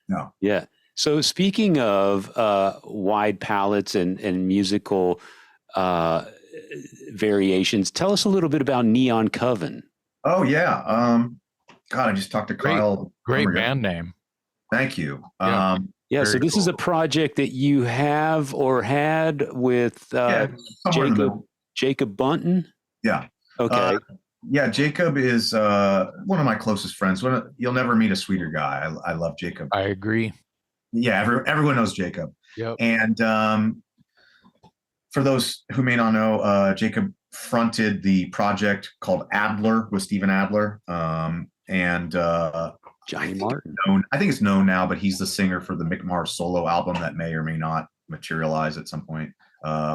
No. Yeah. So speaking of wide palettes and musical uh, variations, tell us a little bit about Neon Coven. Oh yeah. God, I just talked to Great, Kyle. great band name. Thank you. Yeah. Yeah, so Very this is a cool. project that you have or had with Yeah, somewhere in the middle. Jacob Bunton. Yeah. Okay. Yeah, Jacob is one of my closest friends. You'll never meet a sweeter guy. I love Jacob. I agree. Yeah, everyone knows Jacob. Yep. And for those who may not know, Jacob fronted the project called Adler with Steven Adler. And Johnny Martin. I think it's known now, but he's the singer for the Mick Mars solo album that may or may not materialize at some point,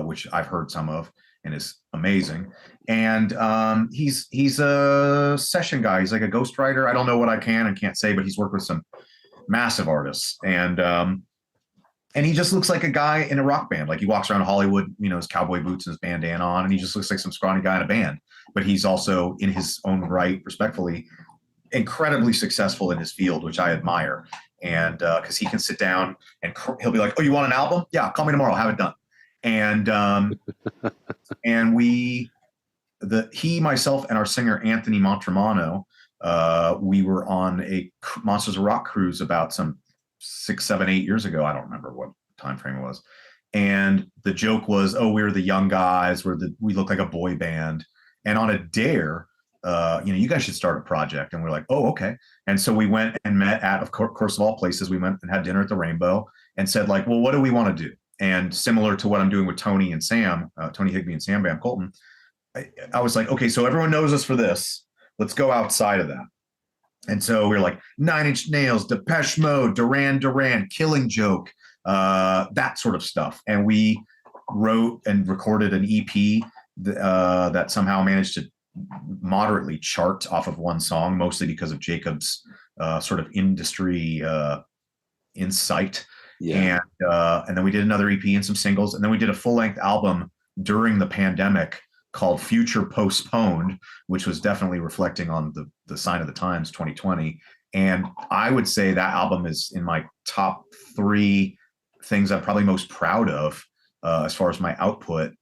which I've heard some of and is amazing. And he's a session guy. He's like a ghostwriter. I don't know what I can and can't say, but he's worked with some massive artists. And he just looks like a guy in a rock band. Like he walks around Hollywood, his cowboy boots and his bandana on, and he just looks like some scrawny guy in a band. But he's also, in his own right, respectfully, incredibly successful in his field, which I admire. And because he can sit down and he'll be like, "Oh, you want an album? Yeah, call me tomorrow. I'll have it done." And he, myself, and our singer Anthony Montremano, we were on a Monsters of Rock cruise about some 6, 7, 8 years ago. I don't remember what time frame it was. And the joke was, "Oh, we were the young guys. We look like a boy band." And on a dare, you guys should start a project. And we're like, "Oh, okay." And so we went and met at, of course, of all places, we went and had dinner at the Rainbow and said, like, "Well, what do we want to do?" And similar to what I'm doing with Tony and Sam, Tony Higbee and Sam Bam Colton, I was like, okay, so everyone knows us for this. Let's go outside of that. And so we were like Nine Inch Nails, Depeche Mode, Duran Duran, Killing Joke, that sort of stuff. And we wrote and recorded an EP that somehow managed to moderately chart off of one song, mostly because of Jacob's sort of industry insight. Yeah. And then we did another EP and some singles, and then we did a full-length album during the pandemic called Future Postponed, which was definitely reflecting on the sign of the times, 2020. And I would say that album is in my top 3 things I'm probably most proud of as far as my output.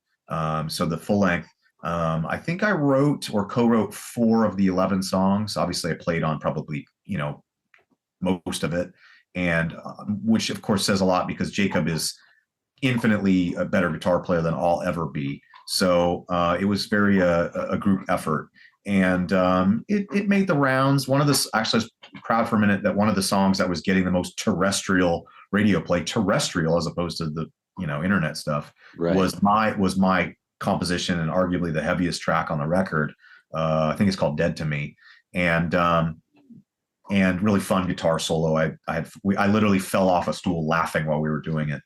So the full length, I think I wrote or co-wrote 4 of the 11 songs. Obviously I played on probably, most of it. And which of course says a lot, because Jacob is infinitely a better guitar player than I'll ever be. So it was very a group effort, and it made the rounds. Actually, I was proud for a minute that one of the songs that was getting the most terrestrial radio play, terrestrial as opposed to the internet stuff, right, was my composition, and arguably the heaviest track on the record. I think it's called "Dead to Me," and really fun guitar solo. I literally fell off a stool laughing while we were doing it,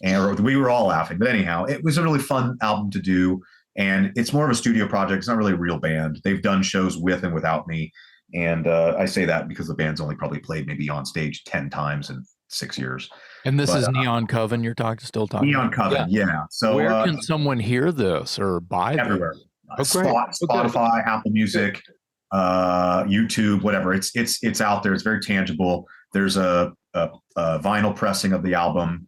and we were all laughing. But anyhow, it was a really fun album to do, and it's more of a studio project. It's not really a real band. They've done shows with and without me, and I say that because the band's only probably played maybe on stage 10 times in 6 years. And this is Neon Coven you're still talking Neon about? Coven, yeah. So where can someone hear this or buy everywhere? This? Oh, great. Spotify, Apple Music, YouTube, whatever. It's out there. It's very tangible. There's a vinyl pressing of the album,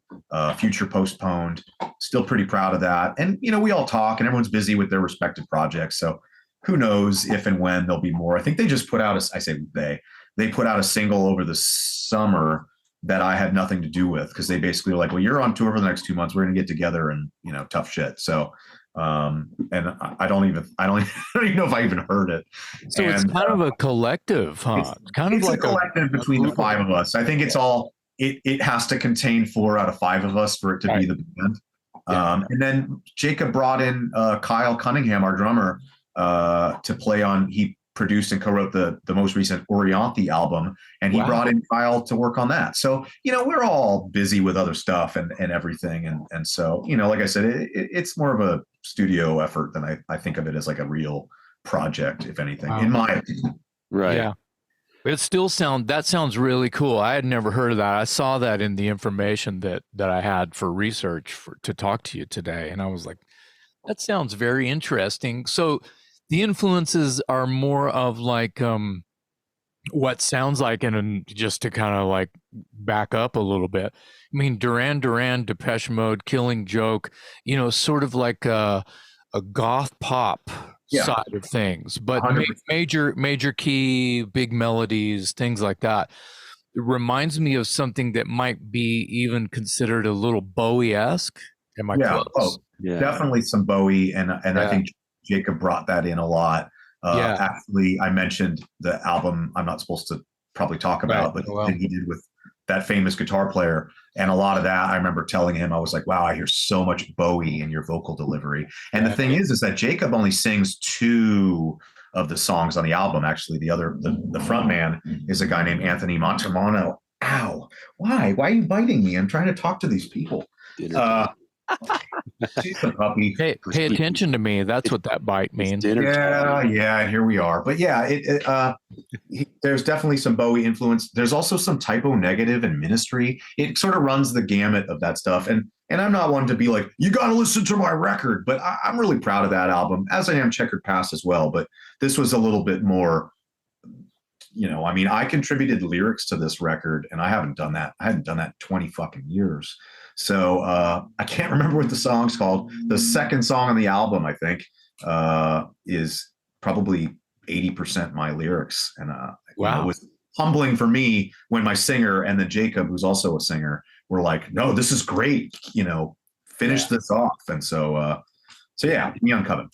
Future Postponed. Still pretty proud of that. And we all talk, and everyone's busy with their respective projects. So who knows if and when there'll be more. I think they just put out they put out a single over the summer that I had nothing to do with, because they basically were like, "Well, you're on tour for the next 2 months. We're gonna get together and tough shit." So and I don't even know if I even heard it. So it's kind of a collective, huh? It's like a collective between the 5 of us. I think it's all it has to contain 4 out of 5 of us for it to be the band. Yeah. And then Jacob brought in Kyle Cunningham, our drummer, to play on. He produced and co-wrote the most recent Orianthi album, and he brought in Kyle to work on that. So we're all busy with other stuff and everything, and so like I said, it's more of a studio effort than I think of it as like a real project, if anything, in my opinion. Right. Yeah. It still sounds really cool. I had never heard of that. I saw that in the information that I had for research to talk to you today, and I was like, that sounds very interesting. So the influences are more of like what sounds like, and just to kind of like back up a little bit, I mean, Duran Duran, Depeche Mode, Killing Joke, you know, sort of like a goth pop Yeah, side of things, but 100%. major key, big melodies, things like that. It reminds me of something that might be even considered a little Bowie-esque. Am I Yeah. close? Oh, definitely some Bowie, and I Yeah. think Jacob brought that in a lot. Yeah. Actually, I mentioned the album I'm not supposed to probably talk Right. about, but Well, he did with that famous guitar player, and a lot of that I remember telling him, I was like, "Wow, I hear so much Bowie in your vocal delivery." And the yeah. thing is that Jacob only sings two of the songs on the album. Actually, the front man is a guy named Anthony Montemano. Ow! Why? Why are you biting me? I'm trying to talk to these people. Dinner Uh, time. She's a puppy. Pay attention to me. That's what that bite It's means. dinner time. Yeah, here we are. But yeah, there's definitely some Bowie influence. There's also some Typo Negative and Ministry. It sort of runs the gamut of that stuff. And I'm not one to be like, you got to listen to my record, but I'm really proud of that album, as I am Checkered Past as well. But this was a little bit more, I mean, I contributed lyrics to this record, and I hadn't done that in 20 fucking years. So I can't remember what the song's called. The second song on the album, I think, is probably 80% my lyrics. And it was humbling for me when my singer and then Jacob, who's also a singer, were like, no, this is great. Finish this off. And so yeah, Neon Coven.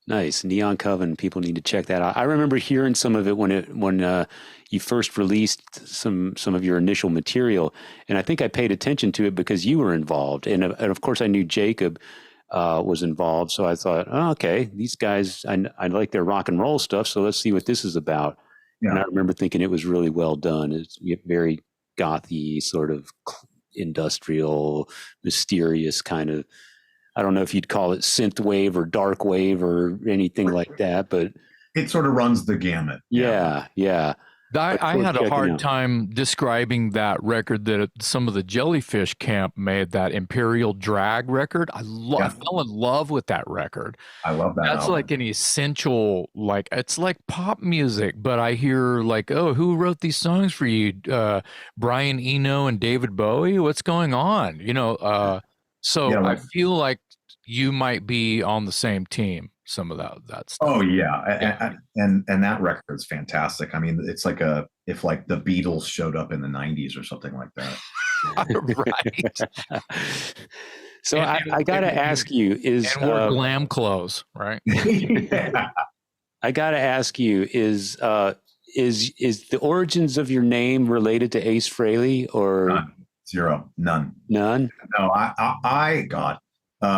Nice. Neon Coven. People need to check that out. I remember hearing some of it when you first released some of your initial material, and I think I paid attention to it because you were involved, and of course I knew Jacob was involved, so I thought, oh, okay, these guys, I like their rock and roll stuff, so let's see what this is about. Yeah. And I remember thinking it was really well done. It's very gothy, sort of industrial, mysterious kind of. I don't know if you'd call it synth wave or dark wave or anything like that, but it sort of runs the gamut. Yeah. I had a hard time describing that record that some of the Jellyfish Camp made, that Imperial Drag record. I fell in love with that record. I love that. That's album. Like an essential, like, it's like pop music, but I hear like, oh, who wrote these songs for you? Brian Eno and David Bowie? What's going on? So I feel like you might be on the same team. Some of that stuff. Oh yeah. And that record is fantastic. I mean, it's like if like the Beatles showed up in the 90s or something like that. Right. So I gotta ask you, and we're glam clothes, right? Yeah. I gotta ask you, is the origins of your name related to Ace Frehley or None. Zero? None. No, God.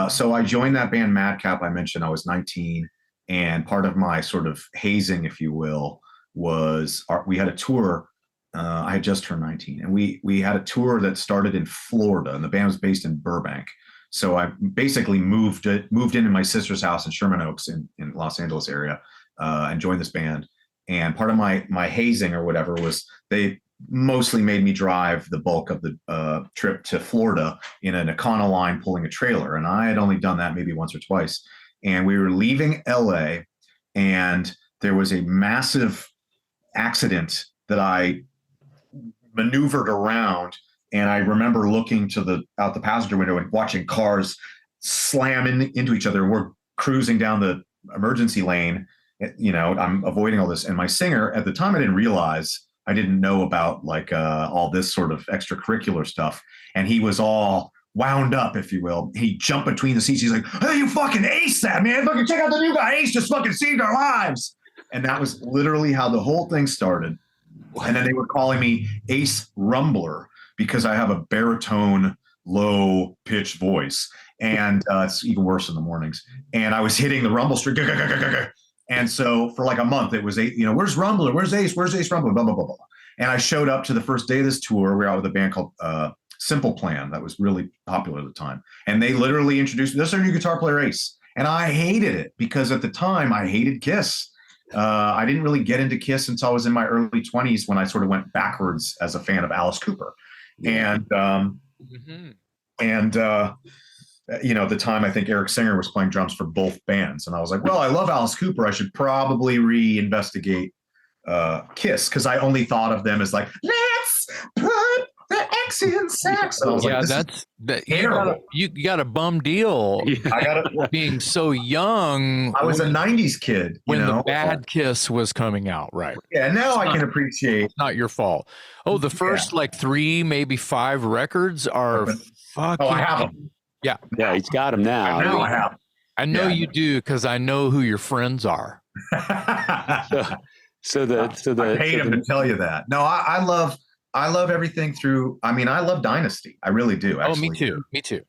So I joined that band Madcap. I mentioned I was 19, and part of my sort of hazing, if you will, was we had a tour. I had just turned 19, and we had a tour that started in Florida, and the band was based in Burbank. So I basically moved into my sister's house in Sherman Oaks in Los Angeles area, and joined this band. And part of my hazing or whatever was they mostly made me drive the bulk of the trip to Florida in an Econoline pulling a trailer. And I had only done that maybe once or twice. And we were leaving LA, and there was a massive accident that I maneuvered around. And I remember looking out the passenger window and watching cars slam into each other. We're cruising down the emergency lane. I'm avoiding all this. And my singer at the time, I didn't know about like all this sort of extracurricular stuff. And he was all wound up, if you will. He jumped between the seats. He's like, hey, you fucking Ace that, man. Fucking check out the new guy. Ace just fucking saved our lives. And that was literally how the whole thing started. And then they were calling me Ace Rumbler because I have a baritone, low pitched voice. And it's even worse in the mornings. And I was hitting the rumble string. And so for like a month, it was, where's Rumbler? Where's Ace? Where's Ace Rumbler? Blah, blah, blah, blah. And I showed up to the first day of this tour. We were out with a band called Simple Plan that was really popular at the time. And they literally introduced me. This is our new guitar player, Ace. And I hated it because at the time I hated Kiss. I didn't really get into Kiss until I was in my early 20s when I sort of went backwards as a fan of Alice Cooper. And at the time, I think Eric Singer was playing drums for both bands. And I was like, well, I love Alice Cooper. I should probably reinvestigate Kiss, because I only thought of them as like, let's put the X in sex. And I was like, this is terrible. You got a bum deal. I got it. Being so young. I was a '90s kid when the bad Kiss was coming out, right? Yeah, now I can appreciate. It's not your fault. Oh, the first like 3, maybe 5 records are fucking. Oh, I have them. Yeah, he's got them now. I have. I know you do, because I know who your friends are. So I paid him to tell you that. No, I love everything through. I mean, I love Dynasty. I really do. Actually. Oh, me too.